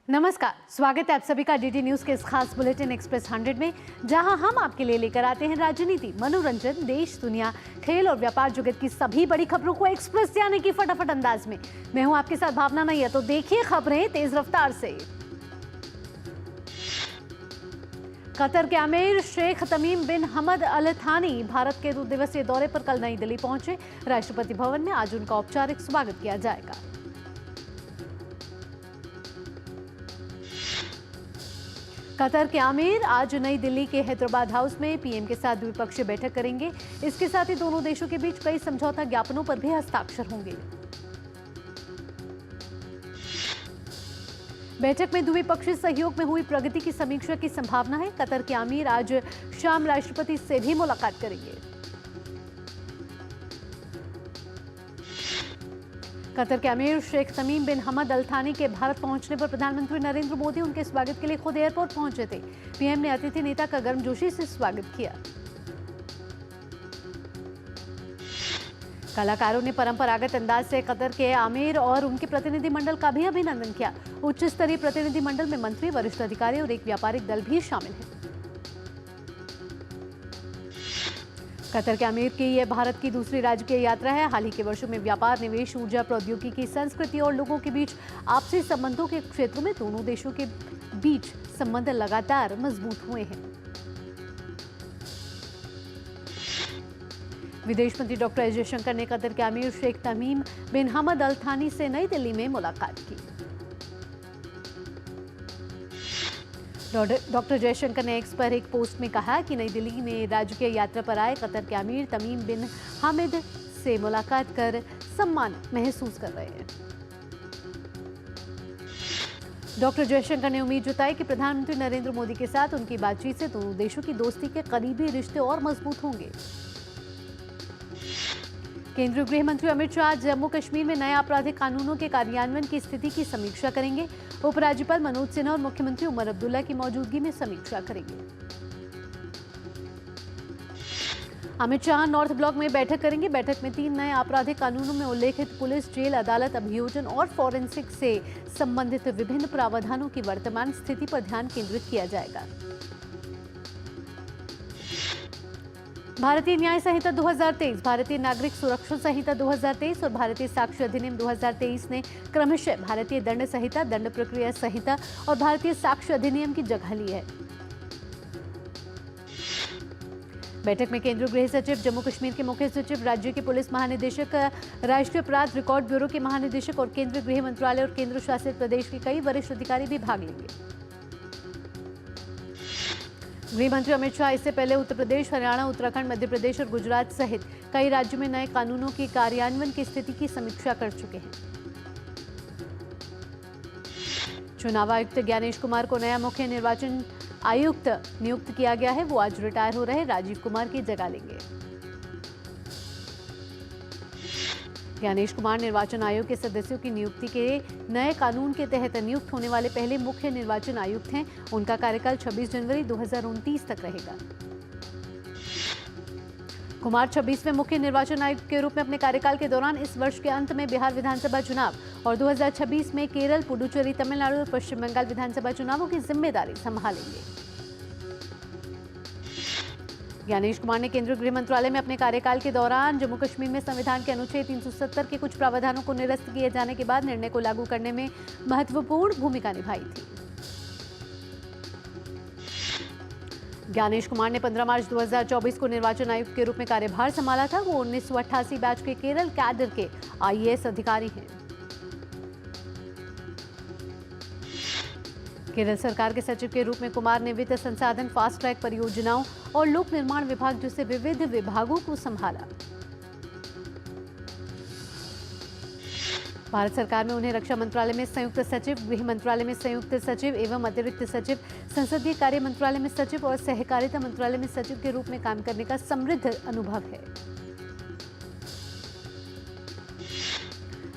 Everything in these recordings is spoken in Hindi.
नमस्कार, स्वागत है आप सभी का डीडी न्यूज के इस खास बुलेटिन एक्सप्रेस 100 में, जहां हम आपके लिए लेकर आते हैं राजनीति, मनोरंजन, देश दुनिया, खेल और व्यापार जगत की सभी बड़ी खबरों को एक्सप्रेस यानी कि फटाफट अंदाज में। मैं हूं आपके साथ भावना नैयर, तो देखिए खबरें तेज रफ्तार से। कतर के अमीर शेख तमीम बिन हमद अल थानी भारत के 2 दिवसीय दौरे पर कल नई दिल्ली पहुंचे। राष्ट्रपति भवन में आज उनका औपचारिक स्वागत किया जाएगा। कतर के आमिर आज नई दिल्ली के हैदराबाद हाउस में पीएम के साथ द्विपक्षीय बैठक करेंगे। इसके साथ ही दोनों देशों के बीच कई समझौता ज्ञापनों पर भी हस्ताक्षर होंगे। बैठक में द्विपक्षीय सहयोग में हुई प्रगति की समीक्षा की संभावना है। कतर के आमिर आज शाम राष्ट्रपति से भी मुलाकात करेंगे। कतर के अमीर शेख तमीम बिन हमद अल थानी के भारत पहुंचने पर प्रधानमंत्री नरेंद्र मोदी उनके स्वागत के लिए खुद एयरपोर्ट पहुंचे थे। पीएम ने अतिथि नेता का गर्मजोशी से स्वागत किया। कलाकारों ने परंपरागत अंदाज से कतर के आमिर और उनके प्रतिनिधिमंडल का भी अभिनंदन किया। उच्च स्तरीय प्रतिनिधिमंडल में मंत्री, वरिष्ठ अधिकारी और एक व्यापारिक दल भी शामिल है। कतर के अमीर की यह भारत की दूसरी राजकीय यात्रा है। हाल ही के वर्षों में व्यापार, निवेश, ऊर्जा, प्रौद्योगिकी, संस्कृति और लोगों के बीच आपसी संबंधों के क्षेत्रों में दोनों देशों के बीच संबंध लगातार मजबूत हुए हैं। विदेश मंत्री डॉक्टर एस जयशंकर ने कतर के अमीर शेख तमीम बिन हमद अल थानी से नई दिल्ली में मुलाकात की। डॉक्टर जयशंकर ने एक्स पर एक पोस्ट में कहा कि नई दिल्ली में राजकीय यात्रा पर आए कतर के अमीर तमीम बिन हामिद से मुलाकात कर सम्मान महसूस कर रहे हैं। डॉक्टर जयशंकर ने उम्मीद जताई कि प्रधानमंत्री नरेंद्र मोदी के साथ उनकी बातचीत से दोनों देशों की दोस्ती के करीबी रिश्ते और मजबूत होंगे। केंद्रीय गृह मंत्री अमित शाह जम्मू कश्मीर में नए आपराधिक कानूनों के कार्यान्वयन की स्थिति की समीक्षा करेंगे। उपराज्यपाल मनोज सिन्हा और मुख्यमंत्री उमर अब्दुल्ला की मौजूदगी में समीक्षा करेंगे। अमित शाह नॉर्थ ब्लॉक में बैठक करेंगे। बैठक में 3 नए आपराधिक कानूनों में उल्लेखित पुलिस, जेल, अदालत, अभियोजन और फॉरेंसिक से संबंधित विभिन्न प्रावधानों की वर्तमान स्थिति पर ध्यान केंद्रित किया जाएगा। भारतीय न्याय संहिता 2023, भारतीय नागरिक सुरक्षा संहिता 2023 और भारतीय साक्ष्य अधिनियम 2023 ने क्रमशः भारतीय दंड संहिता, दंड प्रक्रिया संहिता और भारतीय साक्ष्य अधिनियम की जगह ली है। बैठक में केंद्रीय गृह सचिव, जम्मू कश्मीर के मुख्य सचिव, राज्य के पुलिस महानिदेशक, राष्ट्रीय अपराध रिकॉर्ड ब्यूरो के महानिदेशक और केंद्रीय गृह मंत्रालय और केंद्र शासित प्रदेश के कई वरिष्ठ अधिकारी भी भाग लेंगे। गृह मंत्री अमित शाह इससे पहले उत्तर प्रदेश, हरियाणा, उत्तराखंड, मध्य प्रदेश और गुजरात सहित कई राज्यों में नए कानूनों के कार्यान्वयन की स्थिति की समीक्षा कर चुके हैं। चुनाव आयुक्त ज्ञानेश कुमार को नया मुख्य निर्वाचन आयुक्त नियुक्त किया गया है। वो आज रिटायर हो रहे राजीव कुमार की जगह लेंगे। ज्ञानेश कुमार निर्वाचन आयोग के सदस्यों की नियुक्ति के नए कानून के तहत नियुक्त होने वाले पहले मुख्य निर्वाचन आयुक्त हैं। उनका कार्यकाल 26 जनवरी 2029 तक रहेगा। कुमार 26वें मुख्य निर्वाचन आयुक्त के रूप में अपने कार्यकाल के दौरान इस वर्ष के अंत में बिहार विधानसभा चुनाव और 2026 में केरल, पुडुचेरी, तमिलनाडु और पश्चिम बंगाल विधानसभा चुनावों की जिम्मेदारी संभालेंगे। ज्ञानेश कुमार ने केंद्रीय गृह मंत्रालय में अपने कार्यकाल के दौरान जम्मू कश्मीर में संविधान के अनुच्छेद 370 के कुछ प्रावधानों को निरस्त किए जाने के बाद निर्णय को लागू करने में महत्वपूर्ण भूमिका निभाई थी। ज्ञानेश कुमार ने 15 मार्च 2024 को निर्वाचन आयुक्त के रूप में कार्यभार संभाला था। वो 1988 बैच के केरल कैडर के आईएएस अधिकारी हैं। केरल सरकार के सचिव के रूप में कुमार ने वित्त संसाधन, फास्ट ट्रैक परियोजनाओं और लोक निर्माण विभाग जैसे विविध विभागों को संभाला। भारत सरकार में उन्हें रक्षा मंत्रालय में संयुक्त सचिव, गृह मंत्रालय में संयुक्त सचिव एवं अतिरिक्त सचिव, संसदीय कार्य मंत्रालय में सचिव और सहकारिता मंत्रालय में सचिव के रूप में काम करने का समृद्ध अनुभव है।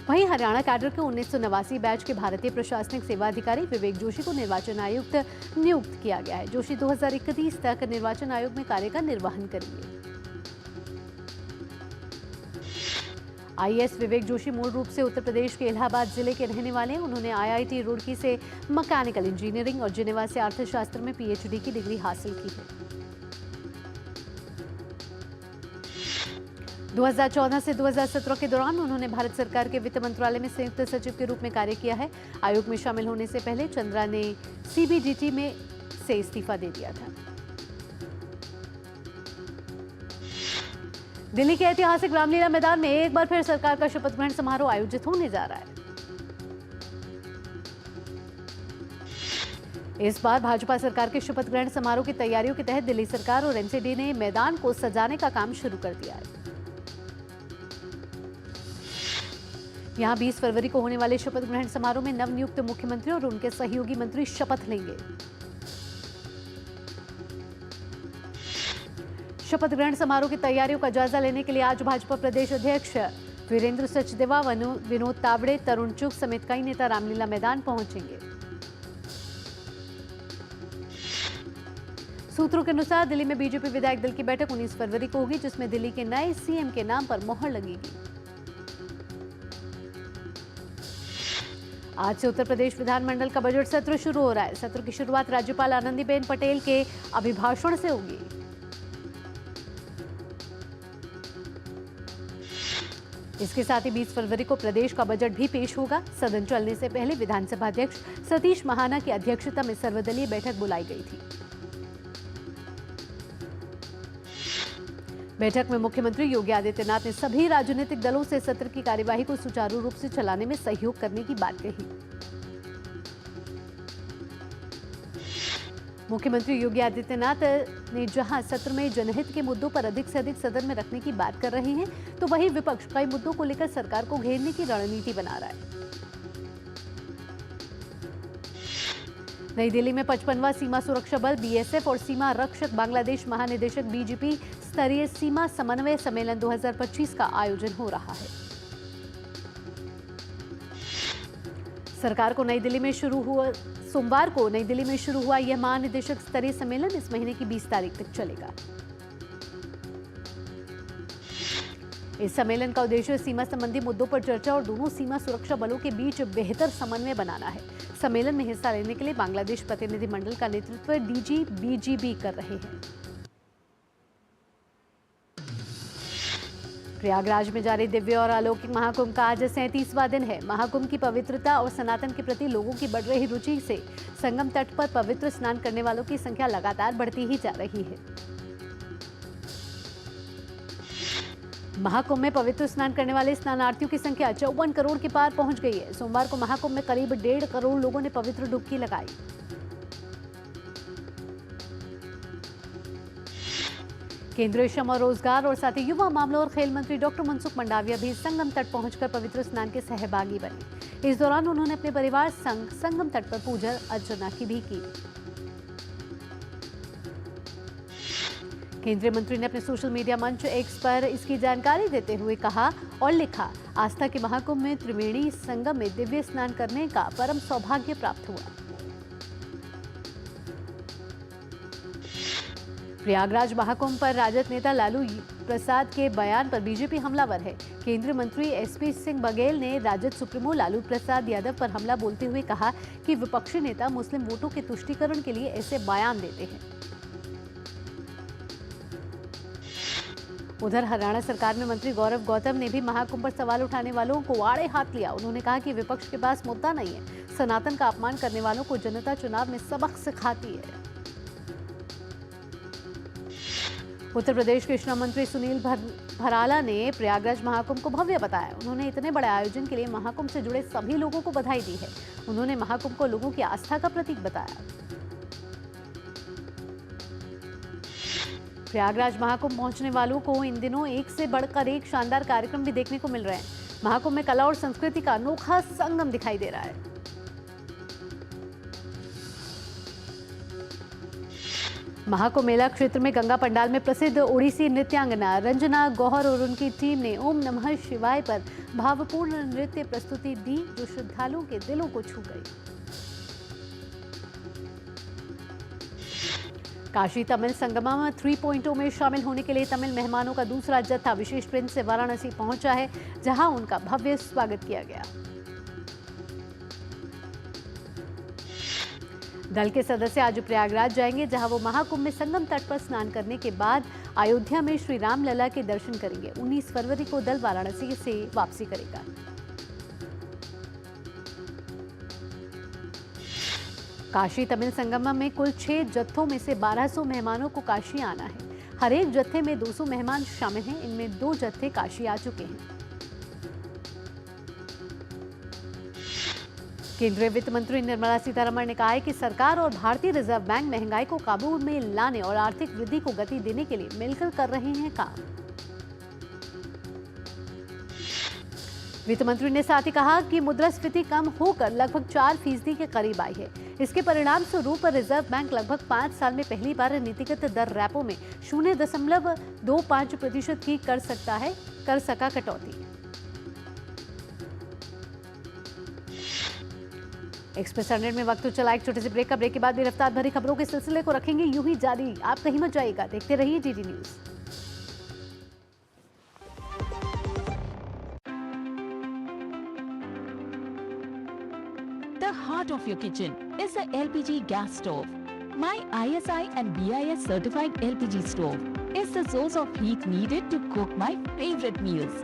वहीं हरियाणा कैडर के 1989 बैच के भारतीय प्रशासनिक सेवा अधिकारी विवेक जोशी को निर्वाचन आयुक्त नियुक्त किया गया है। जोशी 2031 तक निर्वाचन आयोग में कार्य का निर्वहन करेंगे। आईएएस विवेक जोशी मूल रूप से उत्तर प्रदेश के इलाहाबाद जिले के रहने वाले हैं। उन्होंने आईआईटी रुड़की से मैकेनिकल इंजीनियरिंग और जिनेवा से अर्थशास्त्र में पीएचडी की डिग्री हासिल की है। 2014 से 2017 के दौरान उन्होंने भारत सरकार के वित्त मंत्रालय में संयुक्त सचिव के रूप में कार्य किया है। आयोग में शामिल होने से पहले चंद्रा ने सीबीडीटी में से इस्तीफा दे दिया था। दिल्ली के ऐतिहासिक रामलीला मैदान में एक बार फिर सरकार का शपथ ग्रहण समारोह आयोजित होने जा रहा है। इस बार भाजपा सरकार के शपथ ग्रहण समारोह की तैयारियों के तहत दिल्ली सरकार और एनसीडी ने मैदान को सजाने का काम शुरू कर दिया है। यहां 20 फरवरी को होने वाले शपथ ग्रहण समारोह में नवनियुक्त मुख्यमंत्री और उनके सहयोगी मंत्री शपथ लेंगे। शपथ ग्रहण समारोह की तैयारियों का जायजा लेने के लिए आज भाजपा प्रदेश अध्यक्ष वीरेंद्र सचदेवा, विनोद तावड़े, तरुण चुग समेत कई नेता रामलीला मैदान पहुंचेंगे। सूत्रों के अनुसार दिल्ली में बीजेपी विधायक दल की बैठक 19 फरवरी को होगी, जिसमें दिल्ली के नए सीएम के नाम पर मोहर लगेगी। आज से उत्तर प्रदेश विधानमंडल का बजट सत्र शुरू हो रहा है। सत्र की शुरुआत राज्यपाल आनंदीबेन पटेल के अभिभाषण से होगी। इसके साथ ही 20 फरवरी को प्रदेश का बजट भी पेश होगा। सदन चलने से पहले विधानसभा अध्यक्ष सतीश महाना की अध्यक्षता में सर्वदलीय बैठक बुलाई गई थी। बैठक में मुख्यमंत्री योगी आदित्यनाथ ने सभी राजनीतिक दलों से सत्र की कार्यवाही को सुचारू रूप से चलाने में सहयोग करने की बात कही। मुख्यमंत्री योगी आदित्यनाथ ने जहां सत्र में जनहित के मुद्दों पर अधिक से अधिक सदन में रखने की बात कर रहे हैं, तो वहीं विपक्ष कई मुद्दों को लेकर सरकार को घेरने की रणनीति बना रहा है। नई दिल्ली में 55वां सीमा सुरक्षा बल बीएसएफ और सीमा रक्षक बांग्लादेश महानिदेशक बीजीपी स्तरीय सीमा समन्वय सम्मेलन 2025 का आयोजन हो रहा है। सरकार को सोमवार को नई दिल्ली में शुरू हुआ यह महानिदेशक स्तरीय सम्मेलन इस महीने की 20 तारीख तक चलेगा। इस सम्मेलन का उद्देश्य सीमा संबंधी मुद्दों पर चर्चा और दोनों सीमा सुरक्षा बलों के बीच बेहतर समन्वय बनाना है। सम्मेलन में हिस्सा लेने के लिए बांग्लादेश प्रतिनिधिमंडल का नेतृत्व डीजी बीजीबी कर रहे हैं। प्रयागराज में जारी दिव्य और अलौकिक महाकुंभ का आज 37वां दिन है। महाकुंभ की पवित्रता और सनातन के प्रति लोगों की बढ़ रही रुचि से संगम तट पर पवित्र स्नान करने वालों की संख्या लगातार बढ़ती ही जा रही है। महाकुंभ में पवित्र स्नान करने वाले स्नानार्थियों की संख्या 54 करोड़ के पार पहुंच गई है। सोमवार को महाकुंभ में करीब 1.5 करोड़ लोगों ने पवित्र डुबकी लगाई। केंद्रीय श्रम और रोजगार और साथ ही युवा मामलों और खेल मंत्री डॉक्टर मनसुख मंडाविया भी संगम तट पहुंचकर पवित्र स्नान के सहभागी बने। इस दौरान उन्होंने अपने परिवार संग संगम तट पर पूजा अर्चना की भी की। केंद्रीय मंत्री ने अपने सोशल मीडिया मंच एक्स पर इसकी जानकारी देते हुए कहा और लिखा, आस्था के महाकुंभ में त्रिवेणी संगम में दिव्य स्नान करने का परम सौभाग्य प्राप्त हुआ। प्रयागराज महाकुंभ पर राजद नेता लालू प्रसाद के बयान पर बीजेपी हमलावर है। केंद्रीय मंत्री एसपी सिंह बघेल ने राजद सुप्रीमो लालू प्रसाद यादव पर हमला बोलते हुए कहा कि विपक्षी नेता मुस्लिम वोटों के तुष्टीकरण के लिए ऐसे बयान देते हैं। उधर हरियाणा सरकार में मंत्री गौरव गौतम ने भी महाकुंभ पर सवाल उठाने वालों को आड़े हाथ लिया। उन्होंने कहा कि विपक्ष के पास मुद्दा नहीं है, सनातन का अपमान करने वालों को जनता चुनाव में सबक सिखाती है। उत्तर प्रदेश के श्रम मंत्री सुनील भराला ने प्रयागराज महाकुंभ को भव्य बताया। उन्होंने इतने बड़े आयोजन के लिए महाकुंभ से जुड़े सभी लोगों को बधाई दी है। उन्होंने महाकुंभ को लोगों की आस्था का प्रतीक बताया। प्रयागराज महाकुंभ पहुंचने वालों को इन दिनों एक से बढ़कर एक शानदार कार्यक्रम भी देखने को मिल रहे हैं। महाकुंभ में कला और संस्कृति का अनोखा संगम दिखाई दे रहा है। महाकुंभ मेला क्षेत्र में गंगा पंडाल में प्रसिद्ध ओडिसी नृत्यांगना रंजना गौहर और उनकी टीम ने ओम नमः शिवाय पर भावपूर्ण नृत्य प्रस्तुति दी, जो श्रद्धालुओं के दिलों को छू गई। काशी तमिल संगमम 3.0 में शामिल होने के लिए तमिल मेहमानों का दूसरा जत्था विशेष ट्रेन से वाराणसी पहुंचा है, जहां उनका भव्य स्वागत किया गया। दल के सदस्य आज प्रयागराज जाएंगे, जहां वो महाकुंभ में संगम तट पर स्नान करने के बाद अयोध्या में श्री राम लला के दर्शन करेंगे। 19 फरवरी को दल वाराणसी से वापसी करेगा। काशी तमिल संगमम में कुल 6 जत्थों में से 1200 मेहमानों को काशी आना है। हर एक जत्थे में 200 मेहमान शामिल हैं। इनमें 2 जत्थे काशी आ चुके हैं। केंद्रीय वित्त मंत्री निर्मला सीतारमण ने कहा है कि सरकार और भारतीय रिजर्व बैंक महंगाई को काबू में लाने और आर्थिक वृद्धि को गति देने के लिए मिलकर कर रहे हैं काम। वित्त मंत्री ने साथ ही कहा कि मुद्रास्फीति कम होकर लगभग 4% के करीब आई है। इसके परिणाम स्वरूप रिजर्व बैंक लगभग 5 साल में पहली बार नीतिगत दर रेपो में 0.25% की कर सका कटौती। एक्सप्रेस 100 में वक्त तो चला एक छोटे से ब्रेक का। ब्रेक के बाद भी रफ्तार भरी खबरों के सिलसिले को रखेंगे यूं ही जारी। आप कहीं मत जाइएगा, देखते रहिए DD news. The heart of your kitchen is the LPG gas stove. My ISI and BIS certified LPG stove is the source of heat needed to cook my favorite meals,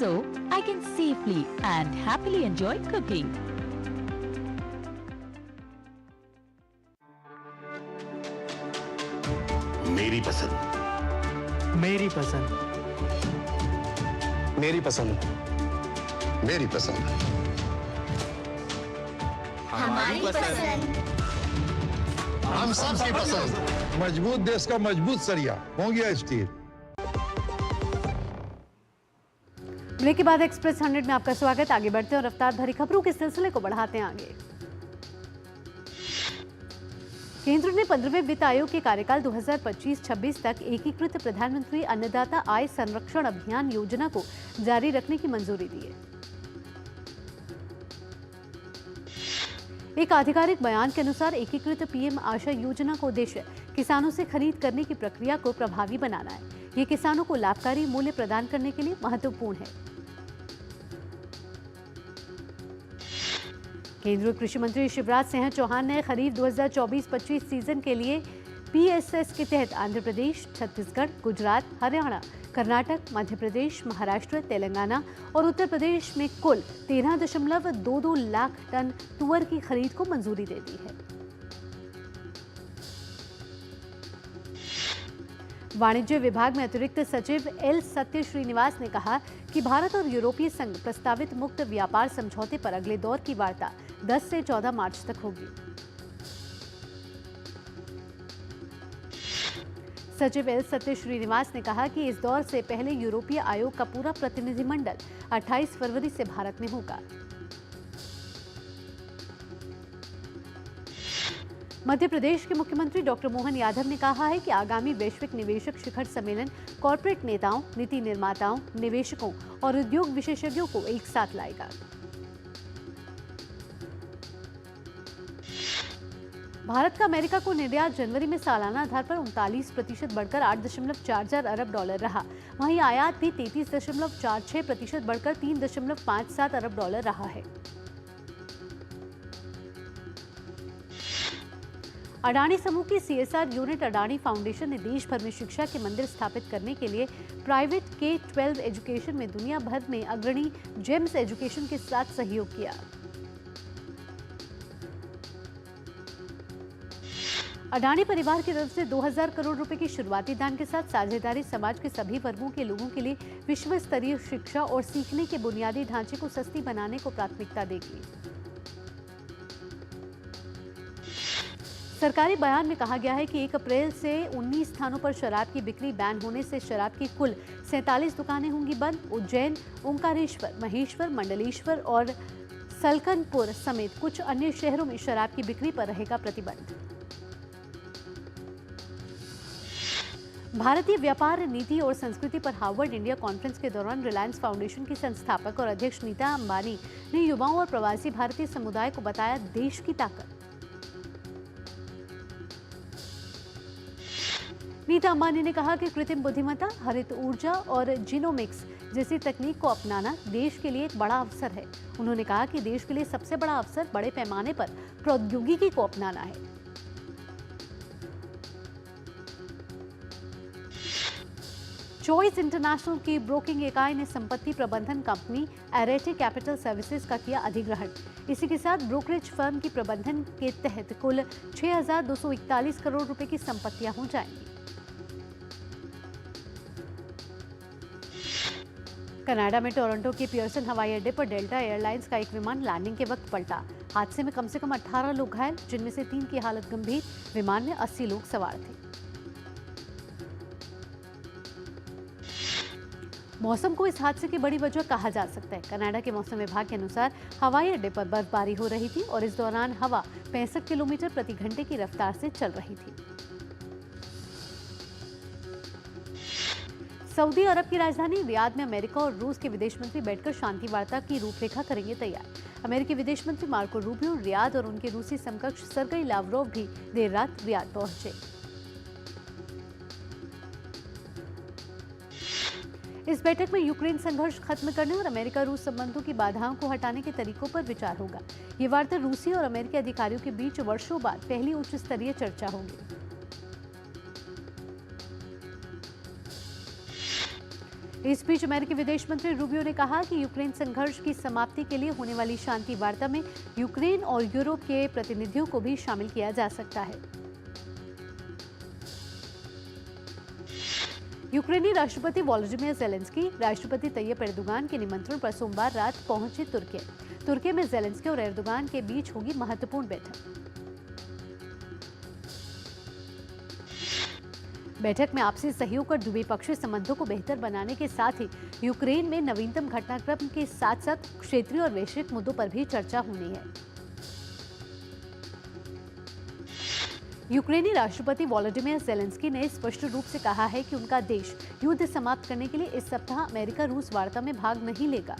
so I can safely and happily enjoy cooking. मेरी पसंद, मेरी पसंद, मेरी पसंद, मेरी पसंद, हमारी पसंद, हम सबकी पसंद। मजबूत देश का मजबूत सरिया होंगे स्टील। ब्रेक के बाद एक्सप्रेस 100 में आपका स्वागत। आगे बढ़ते हैं और रफ्तार भरी खबरों के सिलसिले को बढ़ाते हैं आगे। केंद्र ने 15वें वित्त आयोग के कार्यकाल 2025-26 तक एकीकृत प्रधानमंत्री अन्नदाता आय संरक्षण अभियान योजना को जारी रखने की मंजूरी दी है। एक आधिकारिक बयान के अनुसार एकीकृत पीएम आशा योजना का उद्देश्य किसानों से खरीद करने की प्रक्रिया को प्रभावी बनाना है। ये किसानों को लाभकारी मूल्य प्रदान करने के लिए महत्वपूर्ण है। केंद्रीय कृषि मंत्री शिवराज सिंह चौहान ने खरीफ 2024-25 सीजन के लिए पीएसएस के तहत आंध्र प्रदेश, छत्तीसगढ़, गुजरात, हरियाणा, कर्नाटक, मध्य प्रदेश, महाराष्ट्र, तेलंगाना और उत्तर प्रदेश में कुल 13.22 लाख टन तुअर की खरीद को मंजूरी दे दी है। वाणिज्य विभाग में अतिरिक्त सचिव एल सत्य श्रीनिवास ने कहा कि भारत और यूरोपीय संघ प्रस्तावित मुक्त व्यापार समझौते पर अगले दौर की वार्ता 10 से 14 मार्च तक होगी। सचिव एल सत्य श्रीनिवास ने कहा कि इस दौर से पहले यूरोपीय आयोग का पूरा प्रतिनिधिमंडल 28 फरवरी से भारत में होगा। मध्य प्रदेश के मुख्यमंत्री डॉक्टर मोहन यादव ने कहा है कि आगामी वैश्विक निवेशक शिखर सम्मेलन कॉर्पोरेट नेताओं, नीति निर्माताओं, निवेशकों और उद्योग विशेषज्ञों को एक साथ लाएगा। भारत का अमेरिका को निर्यात जनवरी में सालाना आधार पर 39% बढ़कर 8.44 अरब डॉलर रहा। वहीं आयात भी 33.46% बढ़कर 3.57 अरब डॉलर रहा है। अडानी समूह की सीएसआर यूनिट अडानी फाउंडेशन ने देश भर में शिक्षा के मंदिर स्थापित करने के लिए प्राइवेट K-12 एजुकेशन में दुनिया भर में अग्रणी जेम्स एजुकेशन के साथ सहयोग किया। अडानी परिवार की तरफ से 2000 करोड़ रुपए की शुरुआती दान के साथ साझेदारी समाज के सभी वर्गों के लोगों के लिए विश्व स्तरीय शिक्षा और सीखने के बुनियादी ढांचे को सस्ती बनाने को प्राथमिकता देगी। सरकारी बयान में कहा गया है कि 1 अप्रैल से 19 स्थानों पर शराब की बिक्री बैन होने से शराब की कुल 47 दुकानें होंगी बंद। उज्जैन, ओंकारेश्वर, महेश्वर, मंडलेश्वर और सलकनपुर समेत कुछ अन्य शहरों में शराब की बिक्री पर रहेगा प्रतिबंध। भारतीय व्यापार नीति और संस्कृति पर हार्वर्ड इंडिया कॉन्फ्रेंस के दौरान रिलायंस फाउंडेशन की संस्थापक और अध्यक्ष नीता अंबानी ने युवाओं और प्रवासी भारतीय समुदाय को बताया देश की ताकत। नीता अंबानी ने कहा कि कृत्रिम बुद्धिमत्ता, हरित ऊर्जा और जीनोमिक्स जैसी तकनीक को अपनाना देश के लिए एक बड़ा अवसर है। उन्होंने कहा कि देश के लिए सबसे बड़ा अवसर बड़े पैमाने पर प्रौद्योगिकी को अपनाना है। चॉइस इंटरनेशनल की ब्रोकिंग इकाई ने संपत्ति प्रबंधन कंपनी एरेटे कैपिटल सर्विसेज का किया अधिग्रहण। इसी के साथ ब्रोकरेज फर्म की प्रबंधन के तहत कुल 6,241 करोड़ रुपए की संपत्तियां हो जाएंगी। कनाडा में टोरंटो के पियर्सन हवाई अड्डे पर डेल्टा एयरलाइंस का एक विमान लैंडिंग के वक्त पलटा। हादसे में कम से कम 18 लोग घायल, जिनमें से 3 की हालत गंभीर। विमान में 80 लोग सवार थे। मौसम को इस हादसे की बड़ी वजह कहा जा सकता है। कनाडा के मौसम विभाग के अनुसार हवाई अड्डे पर बर्फबारी हो रही थी और इस दौरान हवा 65 किलोमीटर प्रति घंटे की रफ्तार से चल रही थी। सऊदी अरब की राजधानी रियाद में अमेरिका और रूस के विदेश मंत्री बैठकर शांति वार्ता की रूपरेखा करेंगे तैयार। अमेरिकी विदेश मंत्री मार्को रूबियो रियाद और उनके रूसी समकक्ष सरगेई लावरोव भी देर रात रियाद पहुंचे। इस बैठक में यूक्रेन संघर्ष खत्म करने और अमेरिका रूस संबंधों की बाधाओं को हटाने के तरीकों पर विचार होगा। ये वार्ता रूसी और अमेरिकी अधिकारियों के बीच वर्षों बाद पहली उच्च स्तरीय चर्चा होगी। इस बीच अमेरिकी विदेश मंत्री रूबियो ने कहा कि यूक्रेन संघर्ष की समाप्ति के लिए होने वाली शांति वार्ता में यूक्रेन और यूरोप के प्रतिनिधियों को भी शामिल किया जा सकता है। यूक्रेनी राष्ट्रपति वोलोदिमीर ज़ेलेंस्की राष्ट्रपति तैयब एर्दोगान के निमंत्रण पर सोमवार रात पहुंचे तुर्की में ज़ेलेंस्की और एर्दोगान के बीच होगी महत्वपूर्ण बैठक में आपसी सहयोग और द्विपक्षीय संबंधों को बेहतर बनाने के साथ ही यूक्रेन में नवीनतम घटनाक्रम के साथ साथ क्षेत्रीय और वैश्विक मुद्दों पर भी चर्चा होनी है। यूक्रेनी राष्ट्रपति वोलोदिमीर ज़ेलेंस्की ने स्पष्ट रूप से कहा है कि उनका देश युद्ध समाप्त करने के लिए इस सप्ताह अमेरिका रूस वार्ता में भाग नहीं लेगा।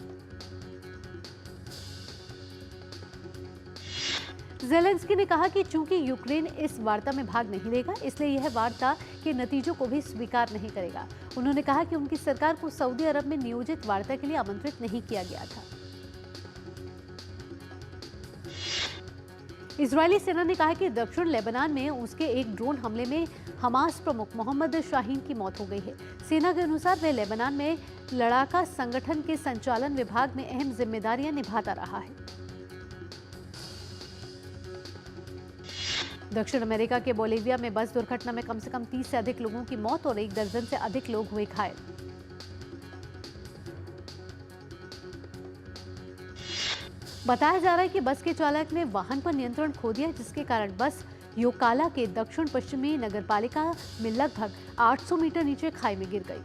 ज़ेलेंस्की ने कहा कि चूंकि यूक्रेन इस वार्ता में भाग नहीं लेगा, इसलिए यह वार्ता के नतीजों को भी स्वीकार नहीं करेगा। उन्होंने कहा कि उनकी सरकार को सऊदी अरब में नियोजित वार्ता के लिए आमंत्रित नहीं किया गया था। इजरायली सेना ने कहा कि दक्षिण लेबनान में उसके एक ड्रोन हमले में हमास प्रमुख मोहम्मद शाहीन की मौत हो गई है। सेना के अनुसार वह लेबनान में लड़ाका संगठन के संचालन विभाग में अहम जिम्मेदारियां निभाता रहा है। दक्षिण अमेरिका के बोलिविया में बस दुर्घटना में कम से कम 30 से अधिक लोगों की मौत और 1 दर्जन से अधिक लोग हुए घायल। बताया जा रहा है कि बस के चालक ने वाहन पर नियंत्रण खो दिया, जिसके कारण बस योकाला के दक्षिण पश्चिमी नगरपालिका में लगभग 800 मीटर नीचे खाई में गिर गई।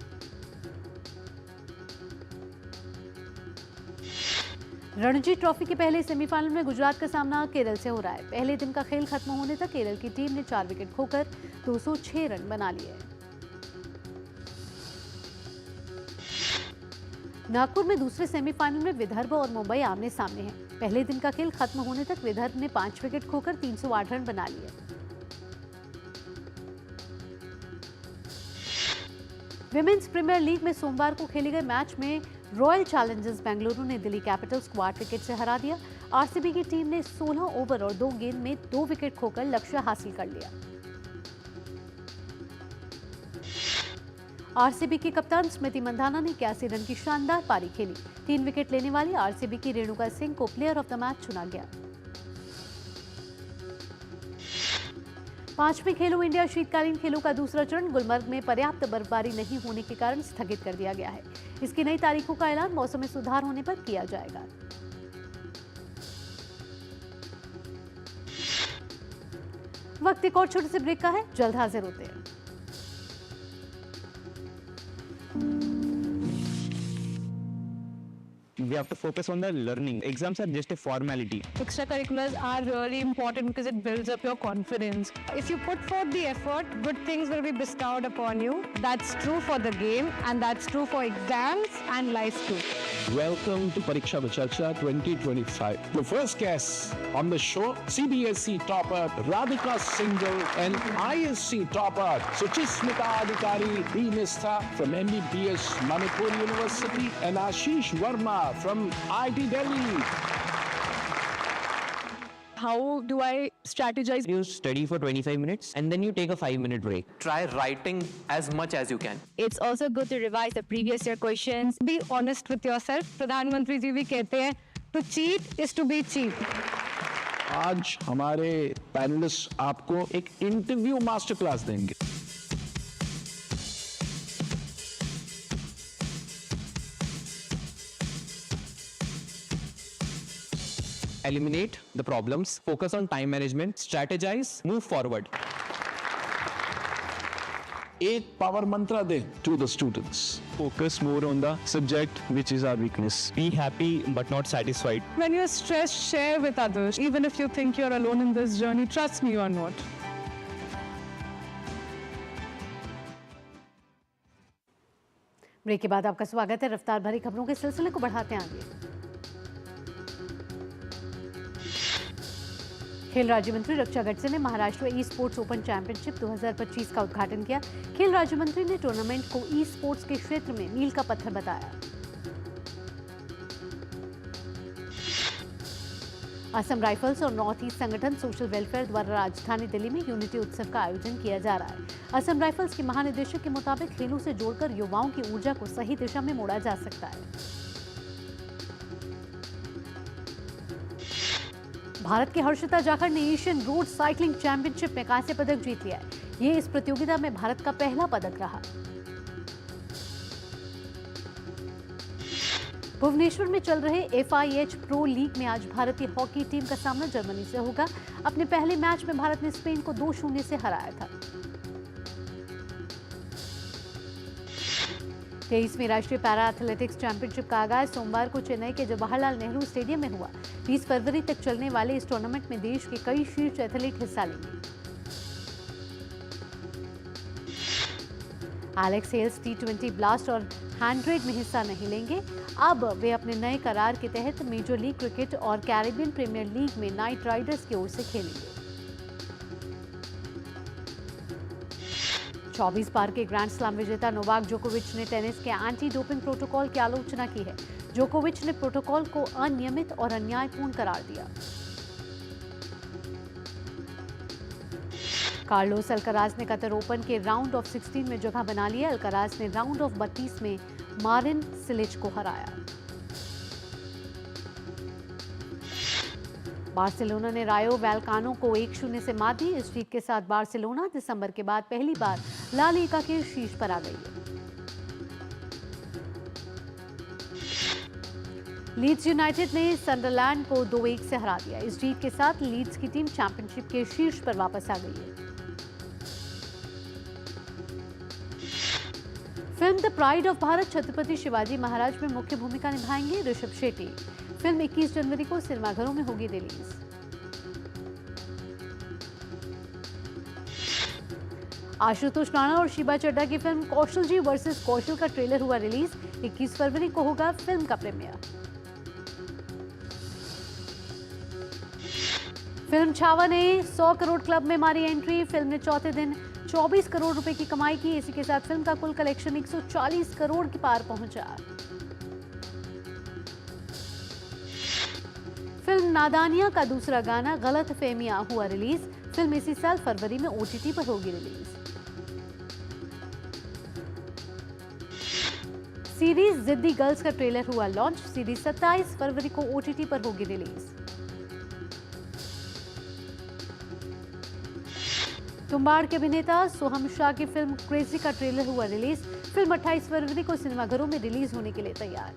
रणजी ट्रॉफी के पहले सेमीफाइनल में गुजरात का सामना केरल से हो रहा है। पहले दिन का खेल खत्म होने तक केरल की टीम ने 4 विकेट खोकर 206 रन बना लिए। नागपुर में दूसरे सेमीफाइनल में विदर्भ और मुंबई आमने सामने हैं। पहले दिन का खेल खत्म होने तक विदर्भ ने 5 विकेट खोकर 308 रन बना लिए। विमेंस प्रीमियर लीग में सोमवार को खेले गए मैच में रॉयल चैलेंजर्स बेंगलुरु ने दिल्ली कैपिटल्स को 8 विकेट से हरा दिया। आरसीबी की टीम ने 16 ओवर और 2 गेंद में 2 विकेट खोकर लक्ष्य हासिल कर लिया। आरसीबी की कप्तान स्मृति मंधाना ने 81 रन की शानदार पारी खेली। 3 विकेट लेने वाली आरसीबी की रेणुका सिंह को प्लेयर ऑफ द मैच चुना गया। 5वें खेलो इंडिया शीतकालीन खेलों का दूसरा चरण गुलमर्ग में पर्याप्त बर्फबारी नहीं होने के कारण स्थगित कर दिया गया है। इसकी नई तारीखों का ऐलान मौसम में सुधार होने पर किया जाएगा। वक्त एक और छोटे से ब्रेक का है, जल्द हाजिर होते हैं। We have to focus on the learning. Exams are just a formality. Extracurriculars are really important because it builds up your confidence. If you put forth the effort, good things will be bestowed upon you. That's true for the game and that's true for exams and life too. Welcome to Pariksha Vacharcha 2025. The first guest on the show, CBSE topper Radhika Singhal and ISC topper Suchismita Adhikari Nistha from MBBS Manipur University and Ashish Verma from IIT Delhi. How do I strategize? You study for 25 minutes and then you take a 5-minute break. Try writing as much as you can. It's also good to revise the previous year questions. Be honest with yourself. प्रधान मंत्री जी भी कहते हैं, to cheat is to be cheap. आज हमारे पैनलिस्ट आपको एक इंटरव्यू मास्टर क्लास देंगे. Eliminate the problems, focus on time management, strategize, move forward. एक पावर मंत्र दें to the students. Focus more on the subject, which is our weakness. Be happy but not satisfied. When you're stressed, share with others. Even if you think you're alone in this journey, trust me, you're not. Break के बाद आपका स्वागत है। रफ्तार भरी खबरों के सिलसिले को बढ़ाते हैं आगे। खेल राज्य मंत्री रक्षा गडसे ने Maharashtra e sports open championship 2025 का उद्घाटन किया। खेल राज्य मंत्री ने टूर्नामेंट को ई स्पोर्ट्स के क्षेत्र में मील का पत्थर बताया। असम राइफल्स और नॉर्थ ईस्ट संगठन सोशल वेलफेयर द्वारा राजधानी दिल्ली में यूनिटी उत्सव का आयोजन किया जा रहा है। असम राइफल्स के महानिदेशक के मुताबिक खेलों से जोड़कर युवाओं की ऊर्जा को सही दिशा में मोड़ा जा सकता है। भारत की हर्षिता जाखड़ ने एशियन रोड साइकिलिंग चैंपियनशिप में कांस्य पदक जीत लिया है। ये इस प्रतियोगिता में भारत का पहला पदक रहा। भुवनेश्वर में चल रहे FIH प्रो लीग में आज भारतीय हॉकी टीम का सामना जर्मनी से होगा। अपने पहले मैच में भारत ने स्पेन को 2-0 से हराया था। 23वीं राष्ट्रीय पैरा एथलेटिक्स चैंपियनशिप का आगाज सोमवार को चेन्नई के जवाहरलाल नेहरू स्टेडियम में हुआ। 20 फरवरी तक चलने वाले इस टूर्नामेंट में देश के कई शीर्ष एथलीट हिस्सा लेंगे। एलेक्स हेल्स T20 ब्लास्ट और 100 में हिस्सा नहीं लेंगे। अब वे अपने नए करार के तहत मेजर लीग क्रिकेट और कैरिबियन प्रीमियर लीग में नाइट राइडर्स की ओर से खेलेंगे। 24 बार के ग्रैंड स्लैम विजेता नोवाक जोकोविच ने टेनिस के एंटी डोपिंग प्रोटोकॉल की आलोचना की है। जोकोविच ने प्रोटोकॉल को अनियमित और अन्यायपूर्ण करार दिया। कार्लोस अल्काराज ने कतर ओपन के राउंड ऑफ 16 में जगह बना ली है। अल्काराज ने राउंड ऑफ 32 में मारिन सिलिच को हराया। बार्सिलोना ने रायो वैलकानो को 1-0 से मात दी। इस जीत के साथ बार्सिलोना दिसंबर के बाद पहली बार ला लीगा के शीर्ष पर आ गई है। लीड्स यूनाइटेड ने सनडरलैंड को 2-1 से हरा दिया। इस जीत के साथ लीड्स की टीम चैंपियनशिप के शीर्ष पर वापस आ गई है। Film the pride of Bharat Chhatrapati Shivaji Maharaj में मुख्य भूमिका निभाएंगे ऋषभ शेट्टी। फिल्म 21 जनवरी को सिनेमाघरों में होगी रिलीज। आशुतोष राणा और शीबा चड्ढा की फिल्म कौशल जी वर्सेस कौशल का ट्रेलर हुआ रिलीज। 21 फरवरी को होगा फिल्म का प्रीमियर। फिल्म छावा ने 100 करोड़ क्लब में मारी एंट्री। फिल्म ने चौथे दिन 24 करोड़ रुपए की कमाई की। इसी के साथ फिल्म का कुल कलेक्शन 140 करोड़ के पार पहुंचा। फिल्म नादानिया का दूसरा गाना गलत फहमियां हुआ रिलीज। फिल्म इसी साल फरवरी में OTT पर होगी रिलीज। सीरीज जिद्दी गर्ल्स का ट्रेलर हुआ लॉन्च। सीरीज 27 फरवरी को OTT पर होगी रिलीज। तुम्बाड़ के अभिनेता सोहम शाह की फिल्म क्रेजी का ट्रेलर हुआ रिलीज। फिल्म 28 फरवरी को सिनेमाघरों में रिलीज होने के लिए तैयार।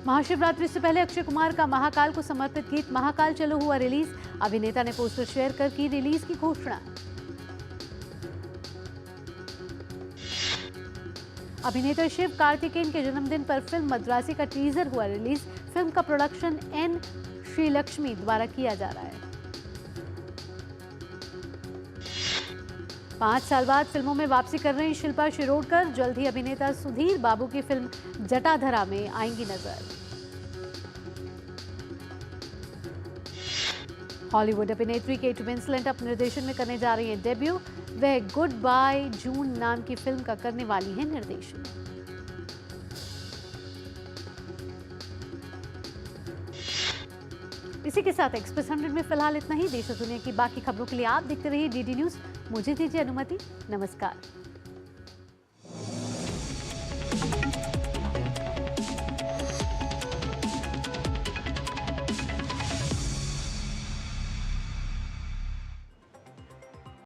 महाशिवरात्रि से पहले अक्षय कुमार का महाकाल को समर्पित गीत महाकाल चलो हुआ रिलीज। अभिनेता ने पोस्टर शेयर कर की रिलीज की घोषणा। अभिनेता शिव कार्तिकेयन के जन्मदिन पर फिल्म मद्रासी का टीजर हुआ रिलीज। फिल्म का प्रोडक्शन एन श्रीलक्ष्मी द्वारा किया जा रहा है। 5 साल बाद फिल्मों में वापसी कर रही शिल्पा शिरोडकर जल्द ही अभिनेता सुधीर बाबू की फिल्म जटाधरा में आएंगी नजर। हॉलीवुड अभिनेत्री केट विंसलेट अपने निर्देशन में करने जा रही है डेब्यू। वह गुड बाय जून नाम की फिल्म का करने वाली है निर्देशन। इसी के साथ एक्सप्रेस 100 में फिलहाल इतना ही। देश और दुनिया की बाकी खबरों के लिए आप देखते रहिए डीडी न्यूज। मुझे दीजिए अनुमति। नमस्कार।